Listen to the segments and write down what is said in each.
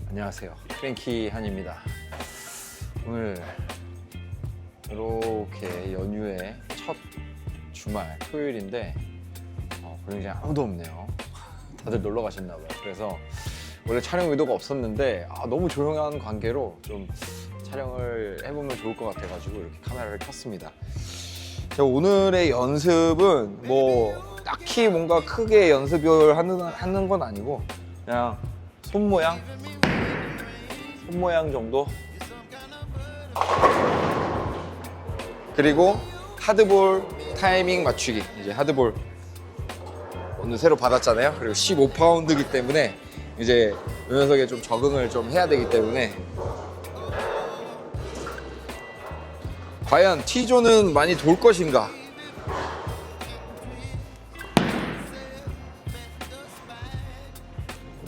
안녕하세요, 프랭키 한입니다. 오늘 이렇게 연휴의 첫 주말 토요일인데 굉장히 아무도 없네요. 다들 놀러 가셨나봐요. 그래서 원래 촬영 의도가 없었는데 너무 조용한 관계로 좀 촬영을 해보면 좋을 것 같아가지고 이렇게 카메라를 켰습니다. 오늘의 연습은 뭐 딱히 뭔가 크게 연습을 하는 건 아니고 그냥 손 모양 정도, 그리고 하드볼 타이밍 맞추기. 이제 하드볼 오늘 새로 받았잖아요. 그리고 15파운드이기 때문에 이제 이 녀석에 좀 적응을 좀 해야 되기 때문에 과연 T존은 많이 돌 것인가?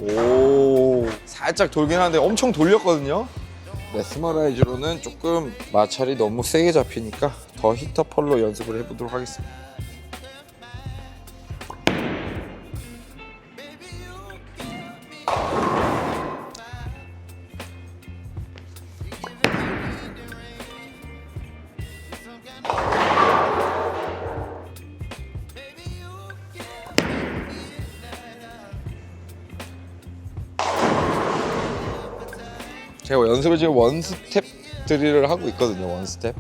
오, 살짝 돌긴 하는데 엄청 돌렸거든요. 메스머라이즈로는 조금 마찰이 너무 세게 잡히니까 더 히터 펄로 연습을 해보도록 하겠습니다. 제가 연습을 지금 원스텝 드릴을 하고 있거든요. 원스텝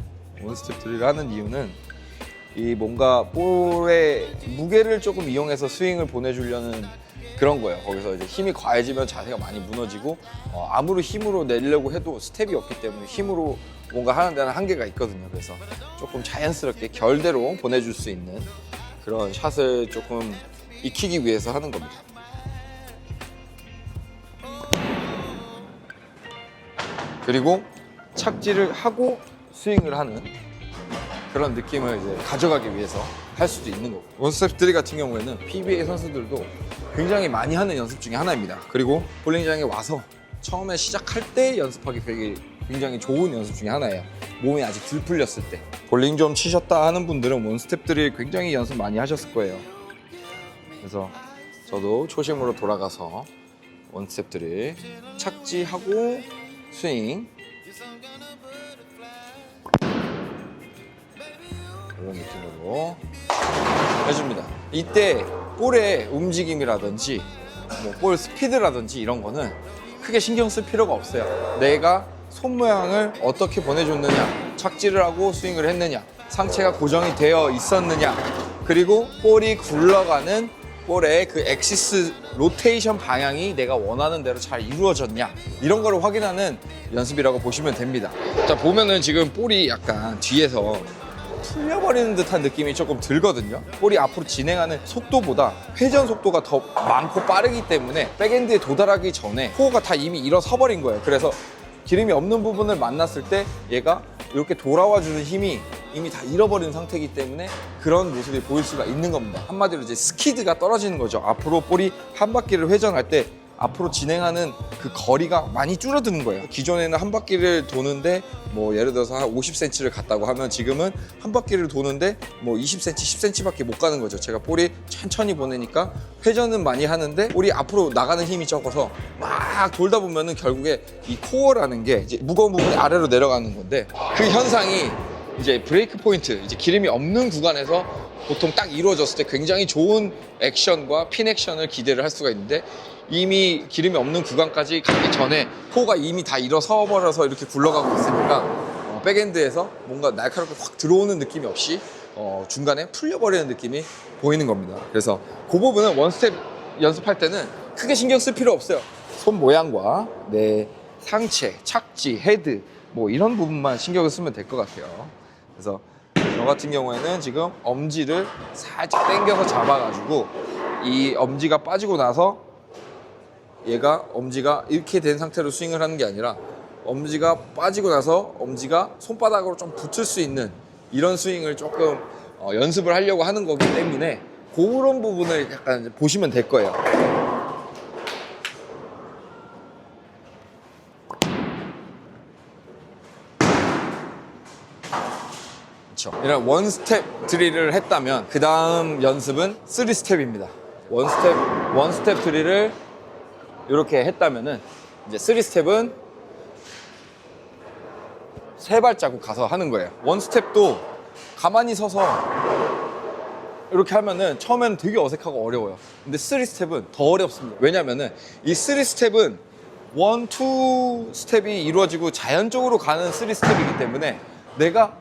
드릴을 하는 이유는 이 뭔가 볼의 무게를 조금 이용해서 스윙을 보내주려는 그런 거예요. 거기서 이제 힘이 과해지면 자세가 많이 무너지고 아무리 힘으로 내려고 해도 스텝이 없기 때문에 힘으로 뭔가 하는 데는 한계가 있거든요. 그래서 조금 자연스럽게 결대로 보내줄 수 있는 그런 샷을 조금 익히기 위해서 하는 겁니다. 그리고 착지를 하고 스윙을 하는 그런 느낌을 이제 가져가기 위해서 할 수도 있는 거고, 원스텝 드릴 같은 경우에는 PBA 선수들도 굉장히 많이 하는 연습 중에 하나입니다. 그리고 볼링장에 와서 처음에 시작할 때 연습하기 되게 굉장히 좋은 연습 중에 하나예요. 몸이 아직 덜 풀렸을 때. 볼링 좀 치셨다 하는 분들은 원스텝 드릴 굉장히 연습 많이 하셨을 거예요. 그래서 저도 초심으로 돌아가서 원스텝 드릴 착지하고 스윙, 이런 느낌으로 해줍니다. 이때 볼의 움직임이라든지 볼 스피드라든지 이런 거는 크게 신경 쓸 필요가 없어요. 내가 손 모양을 어떻게 보내줬느냐, 착지를 하고 스윙을 했느냐, 상체가 고정이 되어 있었느냐, 그리고 볼이 굴러가는 볼의 그 엑시스 로테이션 방향이 내가 원하는 대로 잘 이루어졌냐, 이런 거를 확인하는 연습이라고 보시면 됩니다. 자, 보면은 지금 볼이 약간 뒤에서 풀려버리는 듯한 느낌이 조금 들거든요. 볼이 앞으로 진행하는 속도보다 회전 속도가 더 많고 빠르기 때문에 백엔드에 도달하기 전에 코어가 다 이미 일어서 버린 거예요. 그래서 기름이 없는 부분을 만났을 때 얘가 이렇게 돌아와주는 힘이 이미 다 잃어버린 상태이기 때문에 그런 모습이 보일 수가 있는 겁니다. 한마디로 이제 스키드가 떨어지는 거죠. 앞으로 볼이 한 바퀴를 회전할 때 앞으로 진행하는 그 거리가 많이 줄어드는 거예요. 기존에는 한 바퀴를 도는데 뭐 예를 들어서 한 50cm를 갔다고 하면 지금은 한 바퀴를 도는데 뭐 20cm, 10cm밖에 못 가는 거죠. 제가 볼이 천천히 보내니까 회전은 많이 하는데 볼이 앞으로 나가는 힘이 적어서 막 돌다 보면은 결국에 이 코어라는 게 이제 무거운 부분이 아래로 내려가는 건데, 그 현상이 이제 브레이크 포인트, 이제 기름이 없는 구간에서 보통 딱 이루어졌을 때 굉장히 좋은 액션과 핀 액션을 기대를 할 수가 있는데, 이미 기름이 없는 구간까지 가기 전에 코어가 이미 다 일어서 버려서 이렇게 굴러가고 있으니까 백엔드에서 뭔가 날카롭게 확 들어오는 느낌이 없이 중간에 풀려버리는 느낌이 보이는 겁니다. 그래서 그 부분은 원스텝 연습할 때는 크게 신경 쓸 필요 없어요. 손 모양과 내 상체, 착지, 헤드 뭐 이런 부분만 신경을 쓰면 될 것 같아요. 그래서 저 같은 경우에는 지금 엄지를 살짝 당겨서 잡아가지고 이 엄지가 빠지고 나서 얘가 엄지가 이렇게 된 상태로 스윙을 하는 게 아니라 엄지가 빠지고 나서 엄지가 손바닥으로 좀 붙을 수 있는 이런 스윙을 조금 연습을 하려고 하는 거기 때문에 그런 부분을 약간 보시면 될 거예요. 않죠. 이런 원스텝 드릴을 했다면 그 다음 연습은 3스텝입니다. 원스텝 드릴을 이렇게 했다면은 이제 3스텝은 세 발자국 가서 하는 거예요. 원스텝도 가만히 서서 이렇게 하면은 처음에는 되게 어색하고 어려워요. 근데 3스텝은 더 어렵습니다. 왜냐면은 이 3스텝은 1, 2 스텝이 이루어지고 자연적으로 가는 3스텝이기 때문에 내가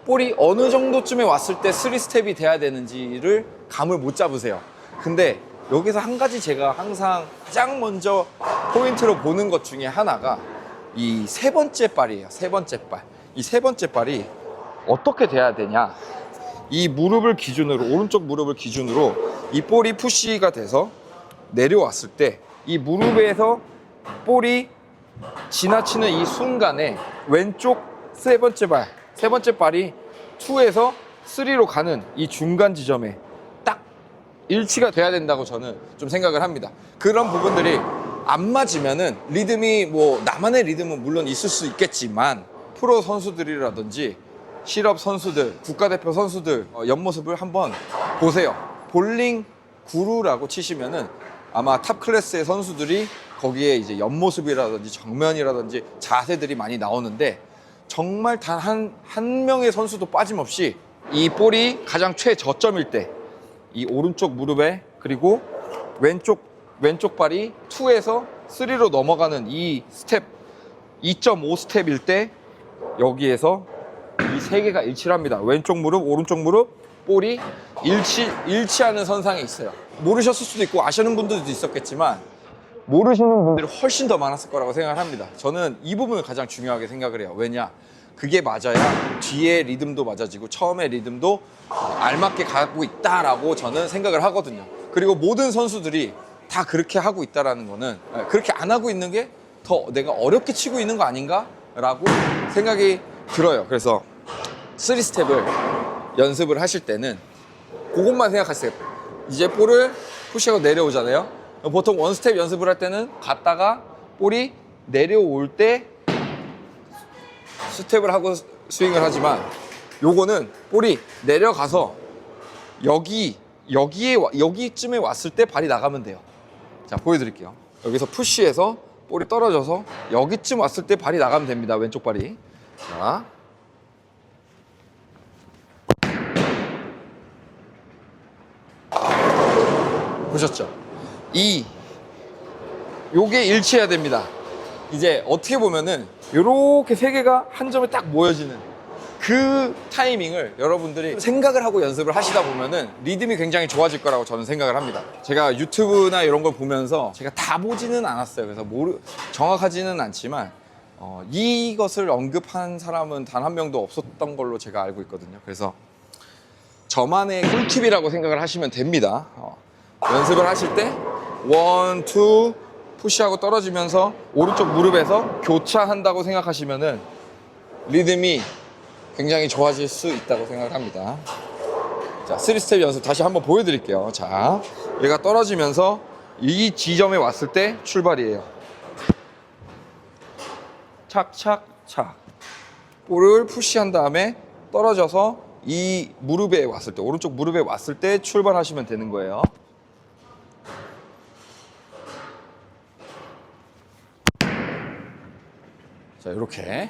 볼이 어느 정도쯤에 왔을 때 3스텝이 돼야 되는지를 감을 못 잡으세요. 근데 여기서 한 가지 제가 항상 가장 먼저 포인트로 보는 것 중에 하나가 이 세 번째 발이에요. 세 번째 발. 이 세 번째 발이 어떻게 돼야 되냐. 이 무릎을 기준으로, 오른쪽 무릎을 기준으로 이 볼이 푸시가 돼서 내려왔을 때 이 무릎에서 볼이 지나치는 이 순간에 왼쪽 세 번째 발이 2에서 3로 가는 이 중간 지점에 딱 일치가 돼야 된다고 저는 좀 생각을 합니다. 그런 부분들이 안 맞으면은 리듬이 뭐 나만의 리듬은 물론 있을 수 있겠지만 프로 선수들이라든지 실업 선수들, 국가대표 선수들 옆모습을 한번 보세요. 볼링 구루라고 치시면은 아마 탑 클래스의 선수들이 거기에 이제 옆모습이라든지 정면이라든지 자세들이 많이 나오는데 정말 단 한 명의 선수도 빠짐없이 이 볼이 가장 최저점일 때 이 오른쪽 무릎에 그리고 왼쪽 발이 2에서 3로 넘어가는 이 스텝 2.5 스텝일 때 여기에서 이 세 개가 일치를 합니다. 왼쪽 무릎, 오른쪽 무릎, 볼이 일치하는 선상에 있어요. 모르셨을 수도 있고 아시는 분들도 있었겠지만 모르시는 분들이 훨씬 더 많았을 거라고 생각을 합니다. 저는 이 부분을 가장 중요하게 생각을 해요. 왜냐? 그게 맞아야 뒤에 리듬도 맞아지고 처음에 리듬도 알맞게 가고 있다라고 저는 생각을 하거든요. 그리고 모든 선수들이 다 그렇게 하고 있다라는 거는 그렇게 안 하고 있는 게 더 내가 어렵게 치고 있는 거 아닌가라고 생각이 들어요. 그래서 3스텝을 연습을 하실 때는 그것만 생각하세요. 이제 볼을 푸시하고 내려오잖아요. 보통 원스텝 연습을 할 때는 갔다가 볼이 내려올 때 스텝을 하고 스윙을 하지만 요거는 볼이 내려가서 여기쯤에 왔을 때 발이 나가면 돼요. 자, 보여드릴게요. 여기서 푸시해서 볼이 떨어져서 여기쯤 왔을 때 발이 나가면 됩니다. 왼쪽 발이. 자. 보셨죠? 요게 일치해야 됩니다. 이제 어떻게 보면은 요렇게 세 개가 한 점에 딱 모여지는 그 타이밍을 여러분들이 생각을 하고 연습을 하시다 보면은 리듬이 굉장히 좋아질 거라고 저는 생각을 합니다. 제가 유튜브나 이런 걸 보면서 제가 다 보지는 않았어요. 그래서 정확하지는 않지만 이것을 언급한 사람은 단 한 명도 없었던 걸로 제가 알고 있거든요. 그래서 저만의 꿀팁이라고 생각을 하시면 됩니다. 연습을 하실 때 1, 2 푸시하고 떨어지면서 오른쪽 무릎에서 교차한다고 생각하시면은 리듬이 굉장히 좋아질 수 있다고 생각을 합니다. 자, 3스텝 연습 다시 한번 보여드릴게요. 자, 얘가 떨어지면서 이 지점에 왔을 때 출발이에요. 착착착. 볼을 푸시한 다음에 떨어져서 이 무릎에 왔을 때, 오른쪽 무릎에 왔을 때 출발하시면 되는 거예요. 자, 이렇게.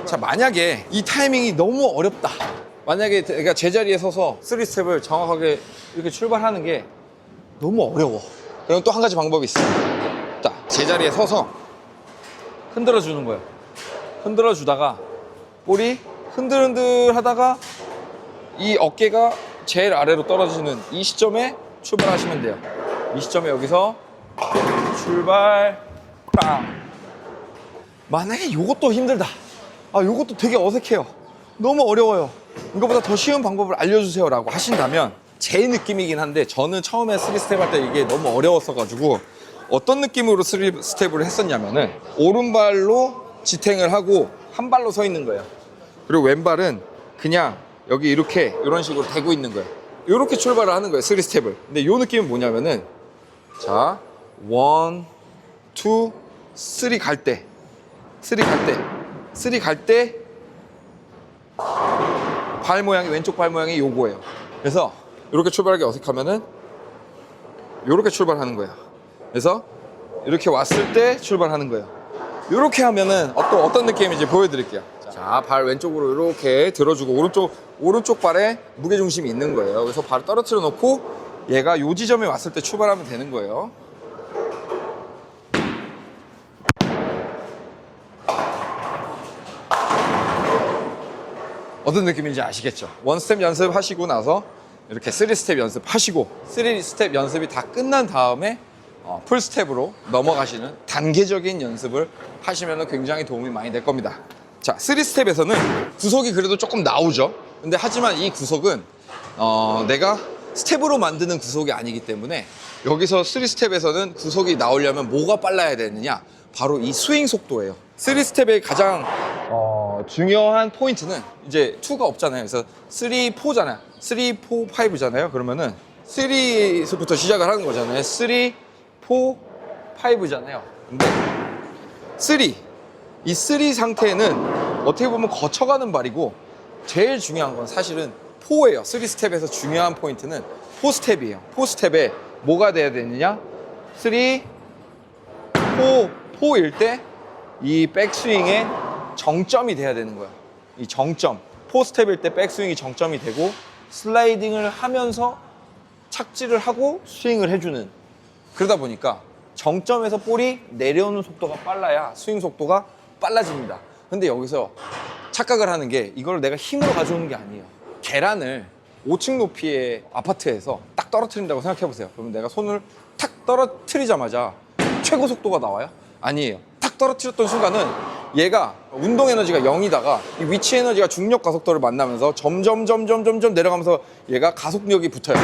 자, 만약에 이 타이밍이 너무 어렵다. 만약에 내가 제자리에 서서 3스텝을 정확하게 이렇게 출발하는 게 너무 어려워. 그럼 또 한 가지 방법이 있어요. 자, 제자리에 서서 흔들어 주는 거예요. 흔들어 주다가 볼이 흔들흔들 하다가 이 어깨가 제일 아래로 떨어지는 이 시점에 출발하시면 돼요. 이 시점에 여기서 출발, 빵. 만약에 이것도 힘들다. 이것도 되게 어색해요. 너무 어려워요. 이거보다 더 쉬운 방법을 알려주세요 라고 하신다면 제 느낌이긴 한데 저는 처음에 3스텝 할 때 이게 너무 어려웠어가지고 어떤 느낌으로 3스텝을 했었냐면은 오른발로 지탱을 하고 한 발로 서 있는 거예요. 그리고 왼발은 그냥 여기 이렇게 이런 식으로 대고 있는 거예요. 이렇게 출발을 하는 거예요. 3스텝을. 근데 이 느낌은 뭐냐면은 자, 1, 2, 3 갈 때 3 갈 때 발 모양이, 왼쪽 발 모양이 요거예요. 그래서 이렇게 출발하기 어색하면은 이렇게 출발하는 거예요. 그래서 이렇게 왔을 때 출발하는 거예요. 이렇게 하면은 어떤 느낌인지 보여드릴게요. 자, 발 왼쪽으로 이렇게 들어주고 오른쪽 발에 무게중심이 있는 거예요. 그래서 발을 떨어뜨려 놓고 얘가 요 지점에 왔을 때 출발하면 되는 거예요. 어떤 느낌인지 아시겠죠? 원스텝 연습하시고 나서 이렇게 3스텝 연습하시고 3스텝 연습이 다 끝난 다음에 풀스텝으로 넘어가시는 단계적인 연습을 하시면 굉장히 도움이 많이 될 겁니다. 자, 3스텝에서는 구속이 그래도 조금 나오죠. 근데 하지만 이 구속은 내가 스텝으로 만드는 구속이 아니기 때문에 여기서 3스텝에서는 구속이 나오려면 뭐가 빨라야 되느냐? 바로 이 스윙 속도예요. 3스텝의 가장 중요한 포인트는 이제 2가 없잖아요. 그래서 3, 4잖아요. 3, 4, 5잖아요. 그러면은 3부터 시작을 하는 거잖아요. 3, 4, 5잖아요. 근데 3, 이 3 상태는 어떻게 보면 거쳐가는 발이고 제일 중요한 건 사실은 4예요. 3스텝에서 중요한 포인트는 4스텝이에요. 4스텝에 뭐가 돼야 되느냐? 3, 4, 4일 때 이 백스윙의 정점이 돼야 되는 거야. 이 정점. 4스텝일 때 백스윙이 정점이 되고 슬라이딩을 하면서 착지를 하고 스윙을 해주는. 그러다 보니까 정점에서 볼이 내려오는 속도가 빨라야 스윙 속도가 빨라집니다. 근데 여기서 착각을 하는 게 이걸 내가 힘으로 가져오는 게 아니에요. 계란을 5층 높이의 아파트에서 딱 떨어뜨린다고 생각해 보세요. 그러면 내가 손을 탁 떨어뜨리자마자 최고 속도가 나와요? 아니에요. 탁 떨어뜨렸던 순간은 얘가 운동 에너지가 0이다가 이 위치 에너지가 중력 가속도를 만나면서 점점 내려가면서 얘가 가속력이 붙어요.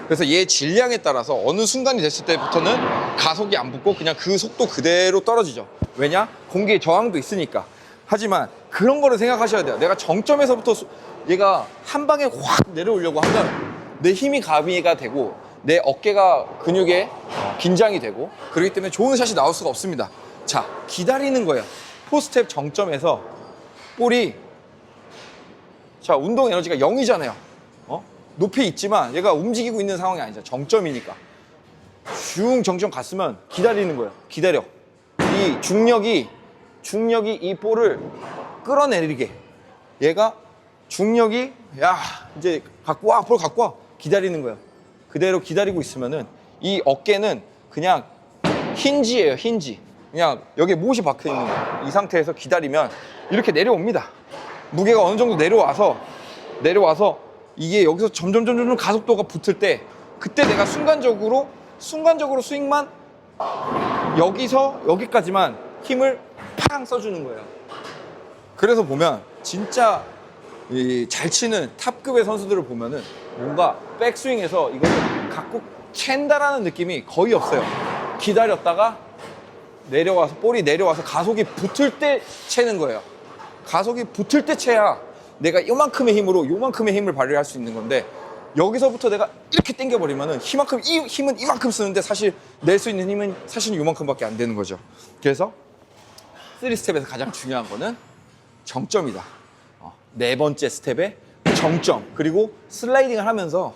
그래서 얘 질량에 따라서 어느 순간이 됐을 때부터는 가속이 안 붙고 그냥 그 속도 그대로 떨어지죠. 왜냐? 공기의 저항도 있으니까. 하지만 그런 거를 생각하셔야 돼요. 내가 정점에서부터 얘가 한 방에 확 내려오려고 하면 내 힘이 가미가 되고 내 어깨가 근육에 긴장이 되고 그렇기 때문에 좋은 샷이 나올 수가 없습니다. 자, 기다리는 거예요. 4스텝 정점에서 볼이 자, 운동 에너지가 0이잖아요. 높이 있지만 얘가 움직이고 있는 상황이 아니죠. 정점이니까. 슝 정점 갔으면 기다리는 거예요. 기다려. 이 중력이 이 볼을 끌어내리게. 얘가 중력이 야 이제 갖고 와, 볼 갖고 와. 기다리는 거예요. 그대로 기다리고 있으면은 이 어깨는 그냥 힌지예요. 힌지. 그냥 여기에 못이 박혀 있는 거예요. 이 상태에서 기다리면 이렇게 내려옵니다. 무게가 어느 정도 내려와서 이게 여기서 점점 가속도가 붙을 때 그때 내가 순간적으로 스윙만 여기서 여기까지만 힘을 팡 써주는 거예요. 그래서 보면 진짜 잘 치는 탑급의 선수들을 보면은 뭔가 백스윙에서 이거를 갖고 챈다라는 느낌이 거의 없어요. 기다렸다가 내려와서 볼이 내려와서 가속이 붙을 때 채는 거예요. 가속이 붙을 때 채야 내가 요만큼의 힘을 발휘할 수 있는 건데 여기서부터 내가 이렇게 당겨버리면은 이 힘은 이만큼 쓰는데 사실 낼 수 있는 힘은 사실 요만큼밖에 안 되는 거죠. 그래서 3스텝에서 가장 중요한 거는 정점이다. 네 번째 스텝의 정점. 그리고 슬라이딩을 하면서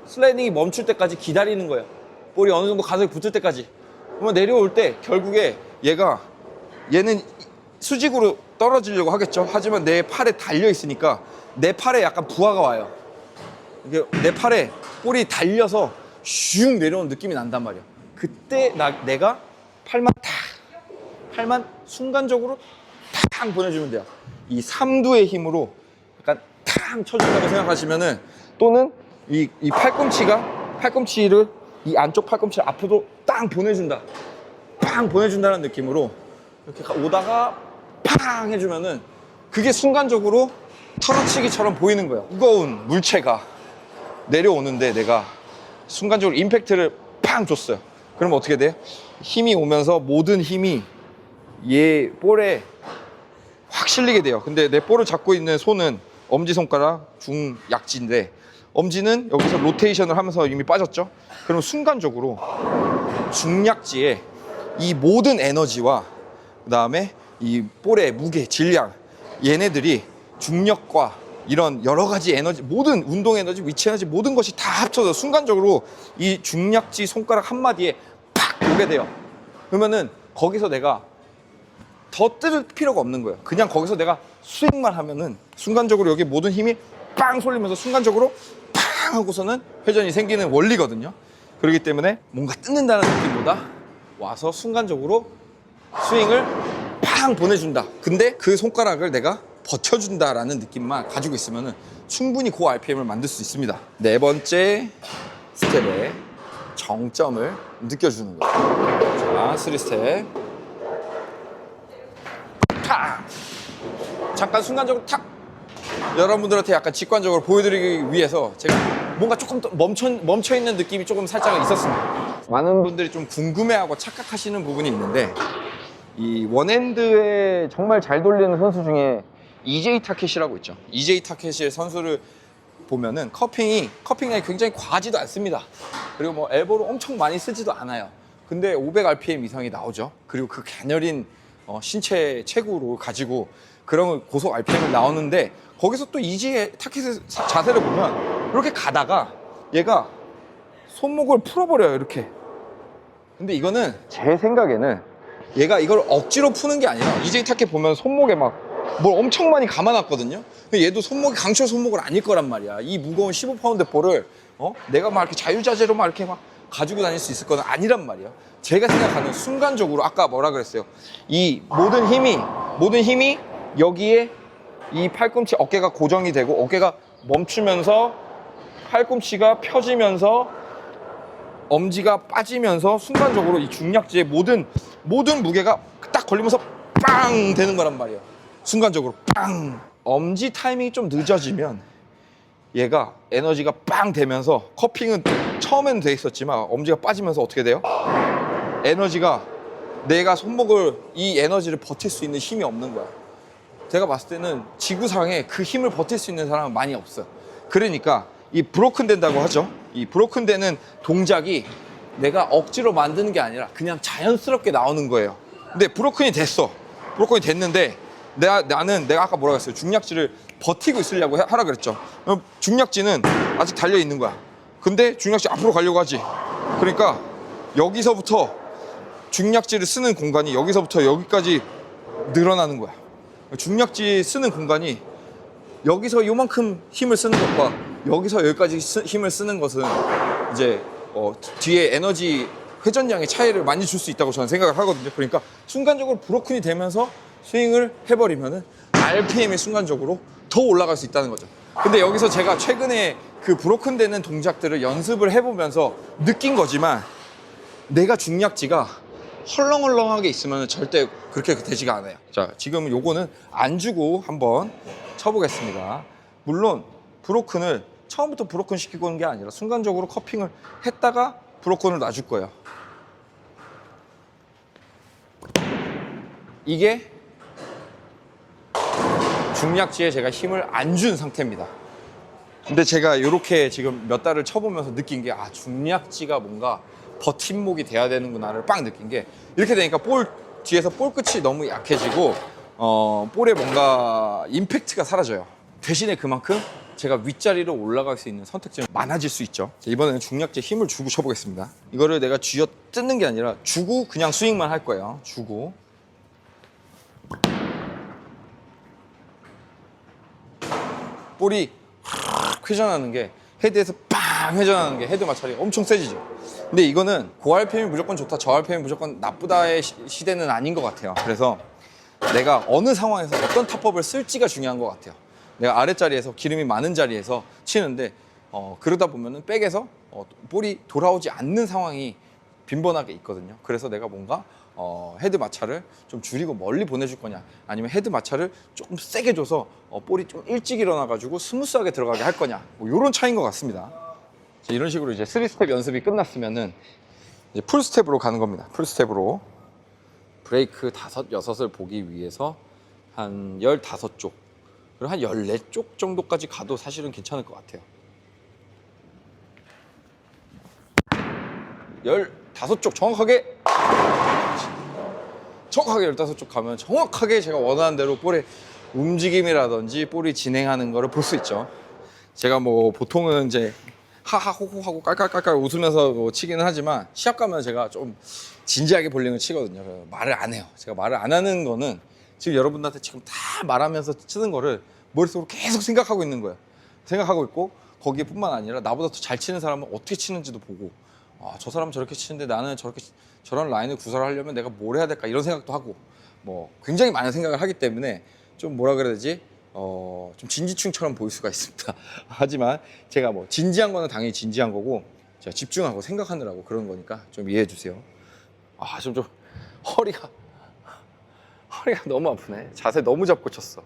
슬라이딩이 멈출 때까지 기다리는 거예요. 볼이 어느 정도 가속이 붙을 때까지. 그러면 내려올 때 결국에 얘는 수직으로 떨어지려고 하겠죠. 하지만 내 팔에 달려 있으니까 내 팔에 약간 부하가 와요. 이게 내 팔에 볼이 달려서 슝 내려오는 느낌이 난단 말이야. 그때 내가 팔만 순간적으로 탕 보내주면 돼요. 이 3두의 힘으로 약간 탕 쳐준다고 생각하시면은 또는 이 팔꿈치를 이 안쪽 팔꿈치를 앞으로 땅 보내준다. 팡 보내준다는 느낌으로 이렇게 오다가 팡 해주면은 그게 순간적으로 털어치기처럼 보이는 거예요. 무거운 물체가 내려오는데 내가 순간적으로 임팩트를 팡 줬어요. 그러면 어떻게 돼? 힘이 오면서 모든 힘이 얘 볼에 확 실리게 돼요. 근데 내 볼을 잡고 있는 손은 엄지손가락, 중약지인데 엄지는 여기서 로테이션을 하면서 이미 빠졌죠. 그럼 순간적으로 중약지에 이 모든 에너지와 그 다음에 이 볼의 무게, 질량 얘네들이 중력과 이런 여러 가지 에너지, 모든 운동 에너지, 위치 에너지 모든 것이 다 합쳐서 순간적으로 이 중략지 손가락 한마디에 팍 오게 돼요. 그러면은 거기서 내가 더 뜰 필요가 없는 거예요. 그냥 거기서 내가 스윙만 하면은 순간적으로 여기 모든 힘이 빵 쏠리면서 순간적으로 팡 하고서는 회전이 생기는 원리거든요. 그렇기 때문에 뭔가 뜯는다는 느낌보다 와서 순간적으로 스윙을 팡 보내준다. 근데 그 손가락을 내가 버텨준다라는 느낌만 가지고 있으면 충분히 고 RPM을 만들 수 있습니다. 네 번째 스텝의 정점을 느껴주는 거예요. 자, 3스텝. 탁! 잠깐 순간적으로 탁! 여러분들한테 약간 직관적으로 보여드리기 위해서 제가 뭔가 조금 더 멈춰있는 느낌이 조금 살짝 있었습니다. 많은 분들이 좀 궁금해하고 착각하시는 부분이 있는데 이 원핸드에 정말 잘 돌리는 선수 중에 EJ 타켓이라고 있죠. EJ 타켓의 선수를 보면은 커핑 라인이 굉장히 과하지도 않습니다. 그리고 뭐 엘보를 엄청 많이 쓰지도 않아요. 근데 500rpm 이상이 나오죠. 그리고 그 가녀린 신체 체구로 가지고 그런 고속 RPM이 나오는데 거기서 또 EJ 타켓의 자세를 보면 이렇게 가다가 얘가 손목을 풀어버려요, 이렇게. 근데 이거는 제 생각에는 얘가 이걸 억지로 푸는 게 아니라 EJ 타켓 보면 손목에 막 뭘 엄청 많이 감아놨거든요. 얘도 손목이 강철 손목은 아닐 거란 말이야. 이 무거운 15파운드 볼을 내가 막 이렇게 자유자재로 막 이렇게 막 가지고 다닐 수 있을 건 아니란 말이야. 제가 생각하는 순간적으로 아까 뭐라 그랬어요? 이 모든 힘이 여기에 이 팔꿈치 어깨가 고정이 되고 어깨가 멈추면서 팔꿈치가 펴지면서 엄지가 빠지면서 순간적으로 이 중략지의 모든 무게가 딱 걸리면서 빵 되는 거란 말이에요. 순간적으로 빵. 엄지 타이밍이 좀 늦어지면 얘가 에너지가 빵 되면서 커핑은 처음에는 돼 있었지만 엄지가 빠지면서 어떻게 돼요? 에너지가 내가 손목을 이 에너지를 버틸 수 있는 힘이 없는 거야. 제가 봤을 때는 지구상에 그 힘을 버틸 수 있는 사람은 많이 없어요. 그러니까 이 브로큰 된다고 하죠. 이 브로큰 되는 동작이 내가 억지로 만드는 게 아니라 그냥 자연스럽게 나오는 거예요. 근데 브로큰이 됐어. 브로큰이 됐는데 내가 아까 뭐라고 했어요? 중략지를 버티고 있으려고 하라 그랬죠. 중략지는 아직 달려 있는 거야. 근데 중략지 앞으로 가려고 하지. 그러니까 여기서부터 중략지를 쓰는 공간이 여기서부터 여기까지 늘어나는 거야. 중략지 쓰는 공간이 여기서 요만큼 힘을 쓰는 것과 여기서 여기까지 힘을 쓰는 것은 이제 뒤에 에너지 회전량의 차이를 많이 줄 수 있다고 저는 생각을 하거든요. 그러니까 순간적으로 브로큰이 되면서 스윙을 해버리면은 RPM이 순간적으로 더 올라갈 수 있다는 거죠. 근데 여기서 제가 최근에 그 브로큰 되는 동작들을 연습을 해보면서 느낀 거지만 내가 중략지가 헐렁헐렁하게 있으면 절대 그렇게 되지가 않아요. 자, 지금 요거는 안 주고 한번 쳐보겠습니다. 물론 브로큰을 처음부터 브로큰 시키고 오는 게 아니라 순간적으로 커핑을 했다가 브로큰을 놔줄 거예요. 이게 중략지에 제가 힘을 안 준 상태입니다. 근데 제가 이렇게 지금 몇 달을 쳐보면서 느낀 게 중략지가 뭔가 버팀목이 돼야 되는구나를 빵 느낀 게 이렇게 되니까 뒤에서 볼 끝이 너무 약해지고 볼에 뭔가 임팩트가 사라져요. 대신에 그만큼 제가 윗자리로 올라갈 수 있는 선택지가 많아질 수 있죠. 자, 이번에는 중략지에 힘을 주고 쳐보겠습니다. 이거를 내가 쥐어 뜯는 게 아니라 주고 그냥 스윙만 할 거예요. 주고 볼이 회전하는 게 헤드에서 빵 회전하는 게 헤드 마찰이 엄청 세지죠. 근데 이거는 고 RPM이 무조건 좋다, 저 RPM이 무조건 나쁘다의 시대는 아닌 것 같아요. 그래서 내가 어느 상황에서 어떤 탑법을 쓸지가 중요한 것 같아요. 내가 아랫자리에서 기름이 많은 자리에서 치는데 그러다 보면은 백에서 볼이 돌아오지 않는 상황이 빈번하게 있거든요. 그래서 내가 뭔가 헤드 마찰을 좀 줄이고 멀리 보내줄 거냐, 아니면 헤드 마찰을 조금 세게 줘서 볼이 좀 일찍 일어나가지고 스무스하게 들어가게 할 거냐, 뭐 이런 차이인 것 같습니다. 자, 이런 식으로 이제 3스텝 연습이 끝났으면은 이제 풀스텝으로 가는 겁니다. 풀스텝으로 브레이크 5, 6을 보기 위해서 한 15쪽, 그리고 한 14쪽 정도까지 가도 사실은 괜찮을 것 같아요. 15쪽 정확하게 15쪽 가면 정확하게 제가 원하는 대로 볼에 움직임이라든지 볼이 진행하는 거를 볼 수 있죠. 제가 뭐 보통은 이제 하하호호 하고 깔깔깔깔 웃으면서 뭐 치기는 하지만 시합 가면 제가 좀 진지하게 볼링을 치거든요. 그래서 말을 안 해요. 제가 말을 안 하는 거는 지금 여러분들한테 지금 다 말하면서 치는 거를 머릿속으로 계속 생각하고 있는 거예요. 생각하고 있고 거기에 뿐만 아니라 나보다 더 잘 치는 사람은 어떻게 치는지도 보고 아, 저 사람은 저렇게 치는데 나는 저런 라인을 구사를 하려면 내가 뭘 해야 될까 이런 생각도 하고 뭐 굉장히 많은 생각을 하기 때문에 좀 뭐라 그래야 되지? 좀 진지충처럼 보일 수가 있습니다. 하지만 제가 뭐 진지한 거는 당연히 진지한 거고 제가 집중하고 생각하느라고 그런 거니까 좀 이해해 주세요. 아, 좀 허리가 너무 아프네. 자세 너무 잡고 쳤어.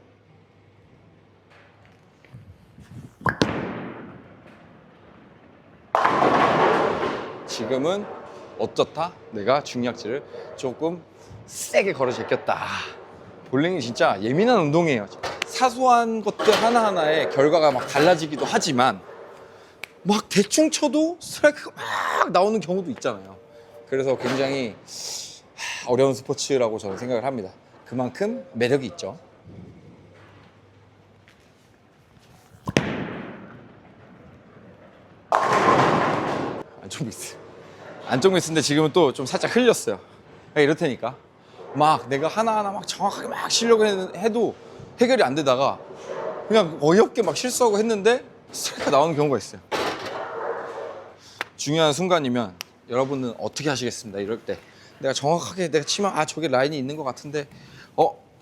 지금은 어쩌다 내가 중약지를 조금 세게 걸어 제꼈다. 볼링이 진짜 예민한 운동이에요. 사소한 것들 하나하나에 결과가 막 달라지기도 하지만 막 대충 쳐도 스트라이크가 막 나오는 경우도 있잖아요. 그래서 굉장히 어려운 스포츠라고 저는 생각을 합니다. 그만큼 매력이 있죠. 안쪽 미스인데 지금은 또 좀 살짝 흘렸어요. 이럴 테니까 막 내가 하나하나 막 정확하게 막 치려고 해도 해결이 안 되다가 그냥 어이없게 막 실수하고 했는데 스트라이크가 나오는 경우가 있어요. 중요한 순간이면 여러분은 어떻게 하시겠습니다. 이럴 때 내가 정확하게 내가 치면 아 저게 라인이 있는 것 같은데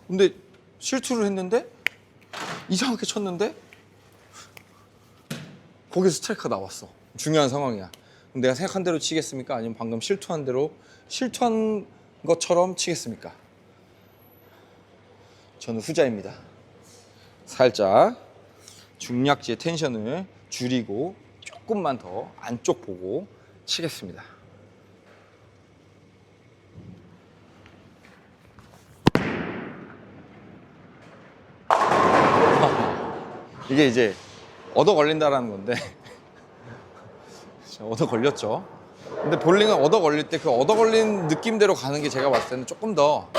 근데 실투를 했는데 이상하게 쳤는데 거기서 스트라이크가 나왔어. 중요한 상황이야. 그럼 내가 생각한 대로 치겠습니까? 아니면 방금 실투한 대로 실투한 것처럼 치겠습니까? 저는 후자입니다. 살짝 중략지의 텐션을 줄이고 조금만 더 안쪽 보고 치겠습니다. 이게 이제 얻어 걸린다라는 건데 얻어 걸렸죠. 근데 볼링은 얻어 걸릴 때 그 얻어 걸린 느낌대로 가는 게 제가 봤을 때는 조금 더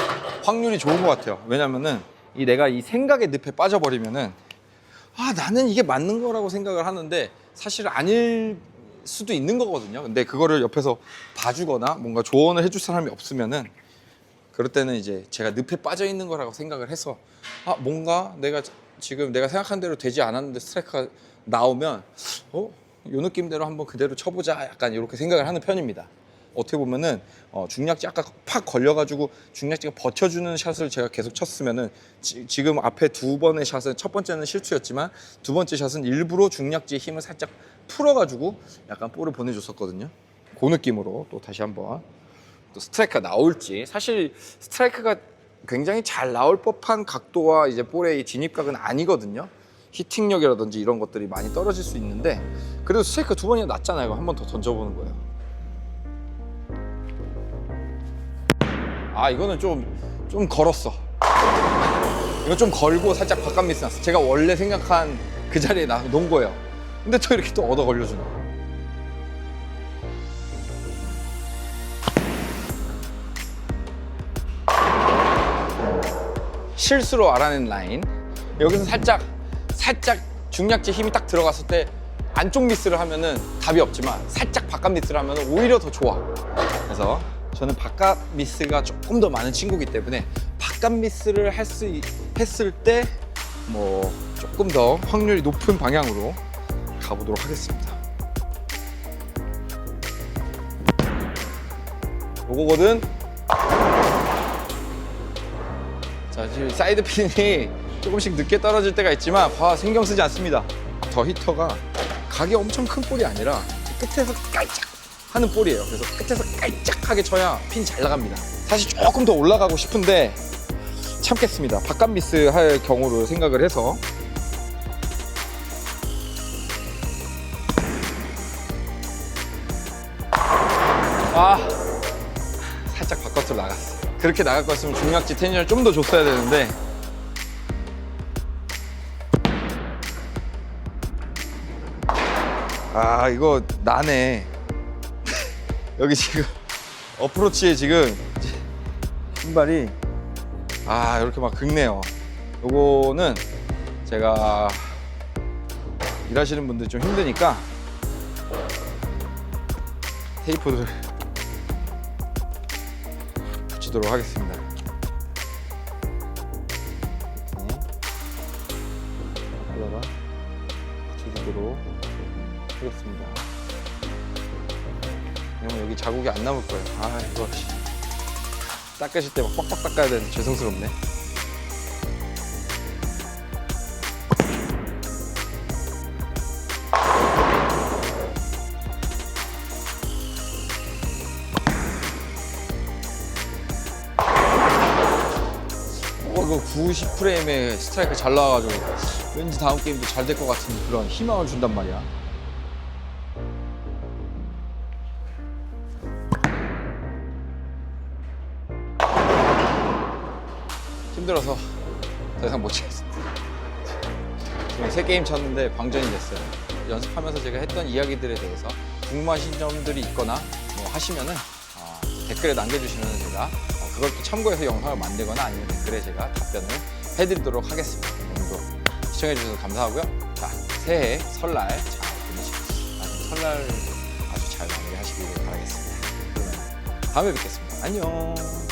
확률이 좋은 것 같아요. 왜냐면은 내가 이 생각의 늪에 빠져버리면은 나는 이게 맞는 거라고 생각을 하는데 사실 아닐 수도 있는 거거든요. 근데 그거를 옆에서 봐주거나 뭔가 조언을 해줄 사람이 없으면은 그럴 때는 이제 제가 늪에 빠져 있는 거라고 생각을 해서 뭔가 내가 지금 내가 생각한 대로 되지 않았는데 스트라이크가 나오면 요 느낌대로 한번 그대로 쳐보자 약간 이렇게 생각을 하는 편입니다. 어떻게 보면은 중략지 아까 팍 걸려가지고 중략지가 버텨주는 샷을 제가 계속 쳤으면은 지금 앞에 두 번의 샷은 첫 번째는 실수였지만 두 번째 샷은 일부러 중략지의 힘을 살짝 풀어가지고 약간 볼을 보내줬었거든요. 그 느낌으로 또 다시 한번 또 스트라이크가 나올지 사실 스트라이크가 굉장히 잘 나올 법한 각도와 이제 볼의 진입각은 아니거든요. 히팅력이라든지 이런 것들이 많이 떨어질 수 있는데 그래도 스트라이크 두 번이나 났잖아요. 한 번 더 던져보는 거예요. 이거는 좀 걸었어. 이거 좀 걸고 살짝 바깥 미스 났어. 제가 원래 생각한 그 자리에 놓은 거예요. 근데 또 이렇게 또 얻어 걸려주네. 실수로 알아낸 라인. 여기서 살짝 중략지 힘이 딱 들어갔을 때 안쪽 미스를 하면은 답이 없지만 살짝 바깥 미스를 하면은 오히려 더 좋아. 그래서 저는 바깥 미스가 조금 더 많은 친구이기 때문에 바깥 미스를 했을 때 뭐 조금 더 확률이 높은 방향으로 가보도록 하겠습니다. 요거거든. 자, 지금 사이드 핀이 조금씩 늦게 떨어질 때가 있지만 신경 쓰지 않습니다. 더 히터가 각이 엄청 큰 볼이 아니라 끝에서 깔짝 하는 볼이에요. 그래서 끝에서 깔짝하게 쳐야 핀 잘 나갑니다. 사실 조금 더 올라가고 싶은데 참겠습니다. 바깥 미스 할 경우를 생각을 해서. 살짝 바깥으로 나갔어. 그렇게 나갈 거였으면 중략지 텐션을 좀 더 줬어야 되는데 이거 나네. 여기 지금 어프로치에 지금 신발이 이렇게 막 긁네요. 요거는 제가 일하시는 분들 좀 힘드니까 테이프를 붙이도록 하겠습니다. 이렇게 하다가 붙여주도록 하겠습니다. 그러면 여기 자국이 안 남을 거예요. 아, 이거 닦으실 때 막 빡빡 닦아야 되는데 죄송스럽네. 이거 90프레임에 스트라이크 잘 나와가지고 왠지 다음 게임도 잘 될 것 같은 그런 희망을 준단 말이야. 힘들어서 더 이상 못 치겠습니다. 지금 3게임 쳤는데 방전이 됐어요. 연습하면서 제가 했던 이야기들에 대해서 궁금하신 점들이 있거나 뭐 하시면은 댓글에 남겨주시면 제가 그걸 또 참고해서 영상을 만들거나 아니면 댓글에 제가 답변을 해드리도록 하겠습니다. 오늘도 시청해주셔서 감사하고요. 자, 새해 설날 잘 보내시고 설날 아주 잘 마무리하시길 바라겠습니다. 그러면 다음에 뵙겠습니다. 안녕.